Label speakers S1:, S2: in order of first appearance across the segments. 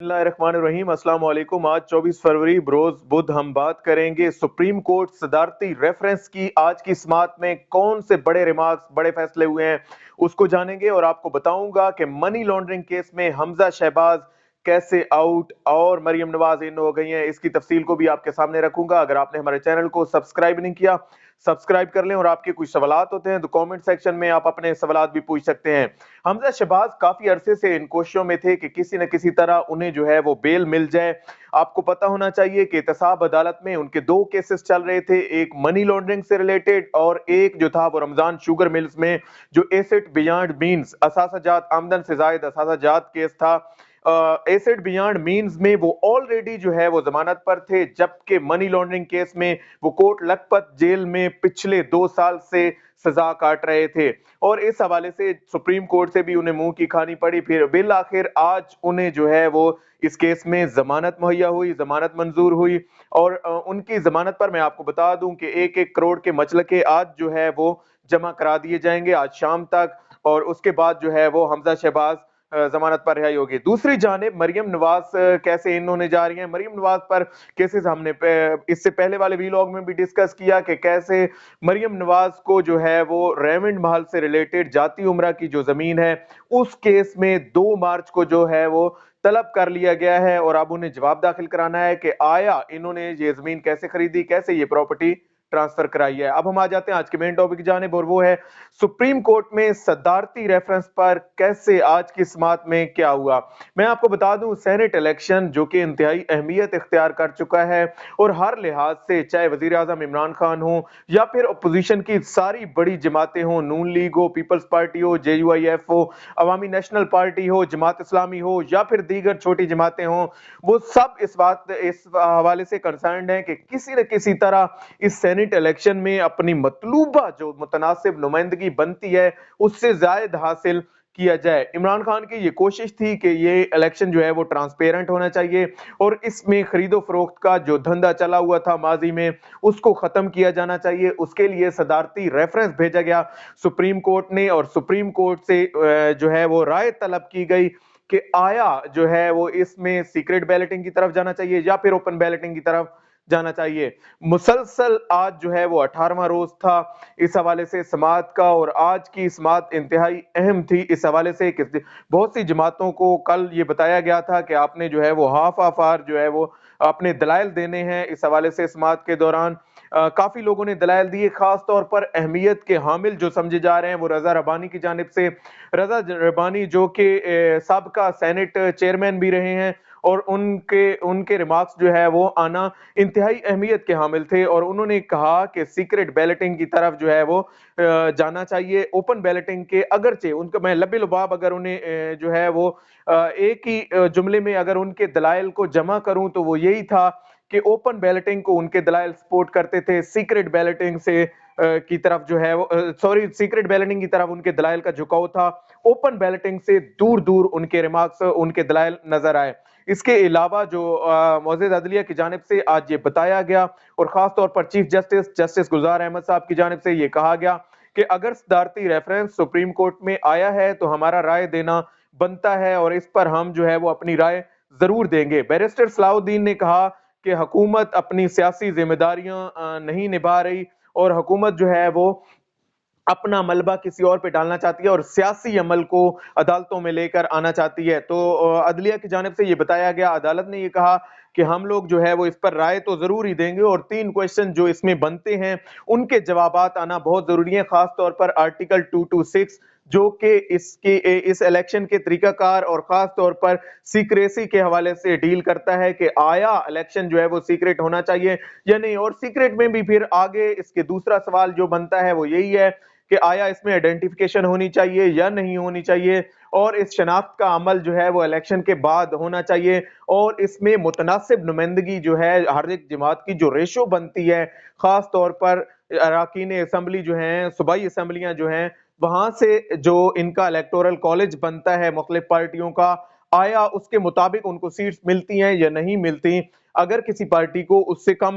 S1: बिस्मिल्लाहिर्रहमानिर्रहीम। अस्सलाम वालेकुम। आज 24 फरवरी बरोज बुध हम बात करेंगे सुप्रीम कोर्ट सदारती रेफरेंस की। आज की समात में कौन से बड़े रिमार्क्स, बड़े फैसले हुए हैं उसको जानेंगे और आपको बताऊंगा कि मनी लॉन्ड्रिंग केस में हमजा शहबाज कैसे आउट और मरियम नवाज इन हो गई हैं। इसकी तफसील को भी आपके सामने रखूंगा। अगर आपने हमारे चैनल को सब्सक्राइब नहीं किया, सब्सक्राइब कर लें और आपके कुछ सवालात होते हैं तो कमेंट सेक्शन में आप अपने सवालात भी पूछ सकते हैं। हमजा शहबाज काफी अरसे से इन कोशिशों में थे कि किसी न किसी तरह उन्हें जो है वो बेल मिल जाए। आपको पता होना चाहिए कि एहतसाब अदालत में उनके दो केसेस चल रहे थे, एक मनी लॉन्ड्रिंग से रिलेटेड और एक जो था वो रमजान शुगर मिल्स में जो एसेट बियॉन्ड मीन्स असासाजात, आमदन से जायद असासाजात केस था। एसेट बियॉन्ड मीन्स में वो ऑलरेडी जो है वो जमानत पर थे, जबकि मनी लॉन्ड्रिंग केस में वो कोट लखपत जेल में पिछले 2 साल से सजा काट रहे थे और इस हवाले से सुप्रीम कोर्ट से भी उन्हें मुंह की खानी पड़ी। फिर बिल आखिर आज उन्हें जो है वो इस केस में जमानत मुहैया हुई, जमानत मंजूर हुई और उनकी जमानत पर मैं आपको बता दूं कि 1-1 करोड़ के मचलके आज जो है वो जमा करा दिए जाएंगे आज शाम तक और उसके बाद जो है वो हमजा शहबाज जमानत पर रिहाई होगी। दूसरी जानिब मरियम नवाज कैसे इन होने जा रही हैं। मरियम नवाज पर केसेस हमने इससे पहले वाले वीलॉग में भी डिस्कस किया कि कैसे मरियम नवाज को जो है वो रेमंड महल से रिलेटेड जाती उमरा की जो जमीन है उस केस में 2 मार्च को जो है वो तलब कर लिया गया है और अब उन्हें जवाब दाखिल कराना है कि आया इन्होंने ये जमीन कैसे खरीदी, कैसे ये प्रॉपर्टी ट्रांसफर कराई है। अब हम आ जाते हैं आज के मेन टॉपिक की जानिब और वो है सुप्रीम कोर्ट में सदारती रेफरेंस पर कैसे आज की समात में क्या हुआ। मैं आपको बता दूं सेनेट इलेक्शन जो कि इंतहाई अहमियत इख्तियार कर चुका है और हर लिहाज से चाहे वजीर आजम इमरान खान हो या फिर अपोजिशन की सारी बड़ी जमातें हो, नून लीग हो, पीपल्स पार्टी हो, JUIF हो, अवामी नेशनल पार्टी हो, जमात इस्लामी हो या फिर दीगर छोटी जमातें हो, वो सब इस हवाले से कंसर्न्ड हैं कि किसी न किसी तरह इस सेनेट इलेक्शन में अपनी मतलूबा जो मुतनासिब नुमाइंदगी बनती है उससे जायद हासिल किया जाए। इमरान खान की ये कोशिश थी कि ये इलेक्शन जो है वो ट्रांसपेरेंट होना चाहिए और इसमें खरीदो फरोख्त का जो धंधा चला हुआ था माजी में उसको खत्म किया जाना चाहिए। उसके लिए सदारती रेफरेंस भेजा गया सुप्रीम कोर्ट ने और सुप्रीम कोर्ट से जो है वो राय तलब की गई कि आया जो है वो इसमें सीक्रेट बैलेटिंग की तरफ जाना चाहिए या फिर ओपन बैलेटिंग की तरफ जाना चाहिए। मुसलसल आज जो है वो 18वां रोज था इस हवाले से समात का और आज की समात इंतहाई अहम थी इस हवाले से कि बहुत सी जमातों को कल ये बताया गया था कि आपने जो है वो हाफ हाफ आर जो है वो अपने दलाइल देने हैं। इस हवाले से समात के दौरान काफी लोगों ने दलाइल दिए, खास तौर पर अहमियत के हामिल जो समझे जा रहे हैं वो रजा रबानी की जानिब से। रजा रबानी जो कि साबका सेनेट चेयरमैन भी रहे हैं और उनके उनके रिमार्क्स जो है वो आना इंतहाई अहमियत के हामिल थे और उन्होंने कहा कि सीक्रेट बैलेटिंग की तरफ जो है वो जाना चाहिए। ओपन बैलेटिंग के अगरचे उनका मैं लबे लुबाब अगर उन्हें जो है वो एक ही जुमले में अगर उनके दलाइल को जमा करूं तो वो यही था कि ओपन बैलेटिंग को उनके दलाइल सपोर्ट करते थे, सीक्रेट बैलेटिंग से की तरफ जो है वो सॉरी सीक्रेट बैलेटिंग की तरफ उनके दलाइल का झुकाव था। ओपन बैलेटिंग से दूर दूर उनके रिमार्क्स, उनके दलाइल नजर आए। इसके अलावा जो मोअज़्ज़िज़ अदलिया की जानिब से आज ये बताया गया और खास तौर पर चीफ जस्टिस गुलजार अहमद साहब की जानिब से ये कहा गया कि अगर सदारती रेफरेंस सुप्रीम कोर्ट में आया है तो हमारा राय देना बनता है और इस पर हम जो है वो अपनी राय जरूर देंगे। बैरिस्टर सलाहुद्दीन ने कहा कि हुकूमत अपनी सियासी जिम्मेदारियां नहीं निभा रही और हुकूमत जो है वो अपना मलबा किसी और पे डालना चाहती है और सियासी अमल को अदालतों में लेकर आना चाहती है। तो अदलिया की जानिब से ये बताया गया, अदालत ने ये कहा कि हम लोग जो है वो इस पर राय तो जरूर ही देंगे और 3 क्वेश्चन जो इसमें बनते हैं उनके जवाबात आना बहुत जरूरी है, खास तौर पर आर्टिकल 226 जो कि इस इलेक्शन के तरीकाकार और खास तौर पर सीक्रेसी के हवाले से डील करता है कि आया इलेक्शन जो है वो सीक्रेट होना चाहिए या नहीं। और सीक्रेट में भी फिर आगे इसके दूसरा सवाल जो बनता है वो यही है कि आया इसमें आइडेंटिफिकेशन होनी चाहिए या नहीं होनी चाहिए और इस शनाख्त का अमल जो है वो इलेक्शन के बाद होना चाहिए और इसमें मुतनासिब नुमाइंदगी जो है हर एक जमात की जो रेशो बनती है, खास तौर पर अराकीन असम्बली जो हैं, सूबाई असम्बलियां जो हैं, वहां से जो इनका इलेक्टोरल कॉलेज बनता है मुख्तलिफ पार्टियों का, आया उसके मुताबिक उनको सीट्स मिलती हैं या नहीं मिलती। अगर किसी पार्टी को उससे कम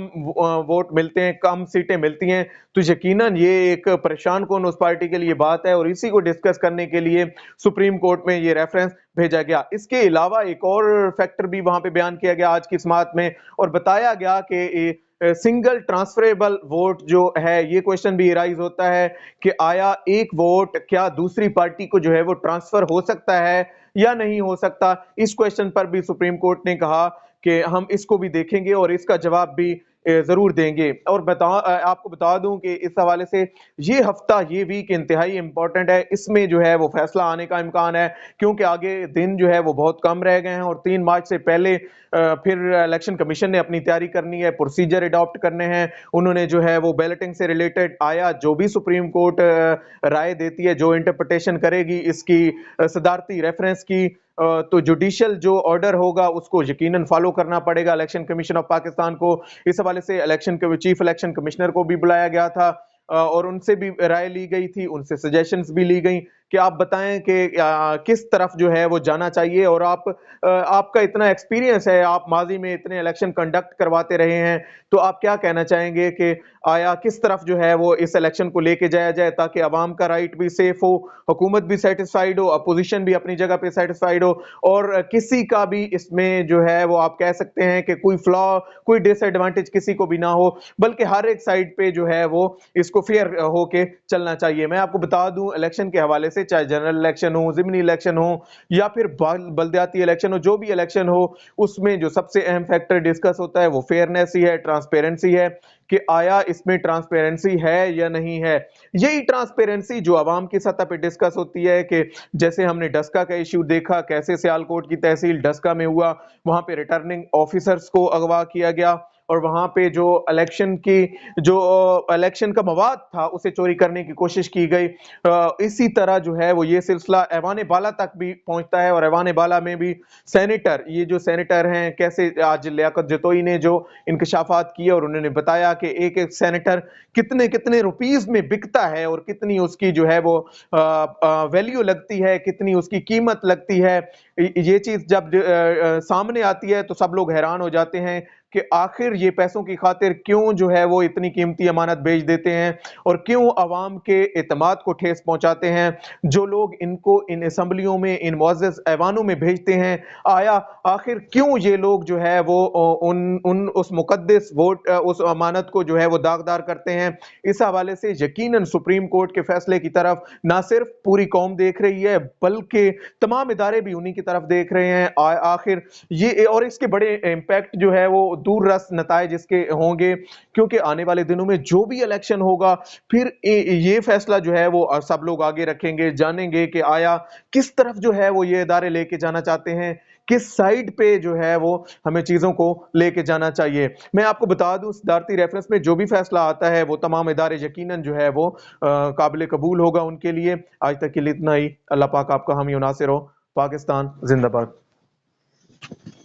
S1: वोट मिलते हैं, कम सीटें मिलती हैं, तो यकीनन ये एक परेशान कौन उस पार्टी के लिए बात है, और इसी को डिस्कस करने के लिए सुप्रीम कोर्ट में ये रेफरेंस भेजा गया। इसके अलावा एक और फैक्टर भी वहां पे बयान किया गया आज की समाअत में, और बताया गया कि सिंगल ट्रांसफरेबल वोट जो है, ये क्वेश्चन भी राइज होता है कि आया एक वोट क्या दूसरी पार्टी को जो है वो ट्रांसफर हो सकता है या नहीं हो सकता। इस क्वेश्चन पर भी सुप्रीम कोर्ट ने कहा कि हम इसको भी देखेंगे और इसका जवाब भी जरूर देंगे। और आपको बता दूं कि इस हवाले से ये हफ्ता, ये वीक इंतहाई इंपॉर्टेंट है। इसमें जो है वो फैसला आने का इम्कान है, क्योंकि आगे दिन जो है वो बहुत कम रह गए हैं और 3 मार्च से पहले फिर इलेक्शन कमीशन ने अपनी तैयारी करनी है, प्रोसीजर अडॉप्ट करने हैं। उन्होंने जो है वो बैलेटिंग से रिलेटेड आया जो भी सुप्रीम कोर्ट राय देती है, जो इंटरप्रिटेशन करेगी इसकी सदारती रेफरेंस की, तो जुडिशियल जो ऑर्डर होगा उसको यकीनन फॉलो करना पड़ेगा इलेक्शन कमीशन ऑफ पाकिस्तान को। इस हवाले से चीफ इलेक्शन कमिश्नर को भी बुलाया गया था और उनसे भी राय ली गई थी, उनसे सजेशंस भी ली गई कि आप बताएं कि किस तरफ जो है वो जाना चाहिए। और आपका इतना एक्सपीरियंस है, आप माजी में इतने इलेक्शन कंडक्ट करवाते रहे हैं, तो आप क्या कहना चाहेंगे कि आया किस तरफ जो है वो इस इलेक्शन को लेके जाया जाए ताकि अवाम का राइट भी सेफ हो, हुकूमत भी सेटिस्फाइड हो, अपोजिशन भी अपनी जगह पे सेटिस्फाइड हो, और किसी का भी इसमें जो है वो आप कह सकते हैं कि कोई फ्लॉ, कोई डिसएडवांटेज किसी को भी ना हो, बल्कि हर एक साइड पे जो है वो इसको फेयर होके चलना चाहिए। मैं आपको बता दूं, इलेक्शन के हवाले से चाहे जनरल इलेक्शन हो, ज़िमनी इलेक्शन हो या फिर बल्दियाती इलेक्शन हो, जो भी इलेक्शन हो, उसमें जो सबसे अहम फैक्टर डिस्कस होता है वो फेयरनेस ही है, ट्रांसपेरेंसी है कि आया इसमें ट्रांसपेरेंसी है या नहीं है। यही ट्रांसपेरेंसी जो आवाम की सतह पे डिस्कस होती है कि जैसे हमने डस्का का इश्यू देखा, कैसे सियालकोट की तहसील डस्का में हुआ, वहां पे रिटर्निंग ऑफिसर्स को अगवा किया गया और वहां पे जो इलेक्शन का मवाद था उसे चोरी करने की कोशिश की गई। इसी तरह जो है वो ये सिलसिला ऐवान बाला तक भी पहुंचता है, और ऐवान बाला में भी ये जो सेनेटर हैं, कैसे आज लियाकत जतोई ने जो इंकशाफात किए और उन्होंने बताया कि एक एक सेनेटर कितने कितने रुपीस में बिकता है और कितनी उसकी जो है वो वैल्यू लगती है, कितनी उसकी कीमत लगती है। ये चीज जब सामने आती है तो सब लोग हैरान हो जाते हैं कि आखिर ये पैसों की खातिर क्यों जो है वो इतनी कीमती अमानत बेच देते हैं और क्यों अवाम के एतमाद को ठेस पहुंचाते हैं। जो लोग इनको इन असम्बलियों में, इन मुअज़्ज़ज़ ऐवानों में भेजते हैं, आया आखिर क्यों ये लोग जो है वो उस मुकद्दस वोट, उस अमानत को जो है वो दागदार करते हैं। इस हवाले से यकीनन सुप्रीम कोर्ट के फैसले की तरफ ना सिर्फ पूरी कौम देख रही है, बल्कि तमाम इदारे भी उन्हीं की तरफ देख रहे हैं। आखिर ये, और इसके बड़े इंपैक्ट जो है वो दूर रस नताइज इसके होंगे, क्योंकि आने वाले दिनों में जो भी इलेक्शन होगा, फिर ये फैसला जो है वो सब लोग आगे रखेंगे, जानेंगे कि आया किस तरफ जो है वो ये इदारे लेके जाना चाहते हैं, किस साइड पे जो है वो हमें चीजों को लेके जाना चाहिए। मैं आपको बता दूं, सदारती रेफरेंस में जो भी फैसला आता है वो तमाम इदारे यकीनन जो है वो काबिल कबूल होगा उनके लिए। आज तक के लिए इतना ही। अल्लाह पाक आपका हामी नासिर हो। पाकिस्तान जिंदाबाद।